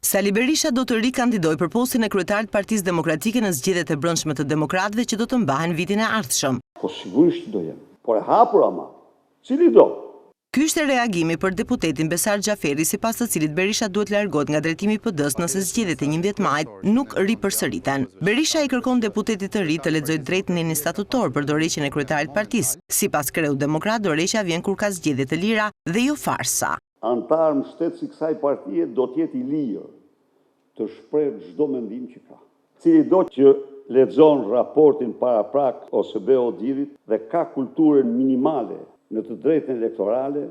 Sali Berisha do të rikandidoj për postin e kryetarit të Partisë Demokratike në zgjedhjet e brendshme të Demokratëve që do të mbahen vitin e ardhshëm. Po sigurisht do jem, por e hapur ama, cili do? Ky ishte reagimi për deputetin Besar Xhaferi, sipas të cilit Berisha duhet largohet nga drejtimi i PD-s nëse zgjedhjet e 11 majit nuk ripërsëriten. Berisha i kërkon deputetit të ri të lexojë drejt nenin statutor për dorëheqjen e kryetarit të partisë. Sipas Kreu Demokrat, dorëheqja vjen kur ka zgjedhje të lira dhe jo farsa. Antar mbështetës i kësaj partie do të jetë i lirë të shpreh çdo mendim që ka. Cili do që lexon raportin paraprak ose BO-dirit dhe ka kulturën minimale në të drejtën elektorale,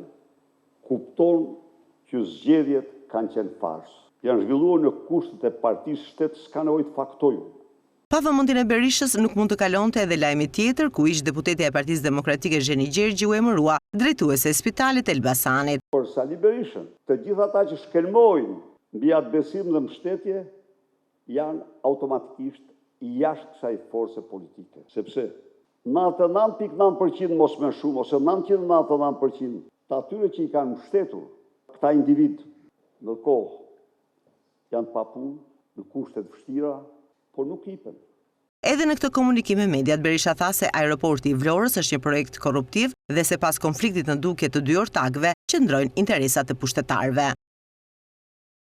kupton që zgjedhjet kanë qenë fars. Janë zhvilluar në kushtet e partisë shtet, s'ka nevojë të faktojnë. Pa vëmendjen e Berishës nuk mund të kalonte edhe lajmi tjetër ku ish deputeti e Partisë Demokratike Zheni Gjergji u emërua drejtuese e Spitalit Elbasanit. Por Sali Berishën, të gjithë ata që shkelmojnë mbi atë besim dhe mbështetje janë automatikisht jashtë kësaj force politike, sepse 99.9% mos më shumë, ose 999% të atyre që i kanë mbështetur këta individ, ndërkohë janë pa punë, në kushtet vështira, por nuk hipen. Edhe në këtë komunikim me mediat, Berisha tha se aeroporti i Vlorës është një projekt korruptiv dhe se pas konfliktit në dukje të dy ortakëve qëndrojnë interesat e pushtetarëve.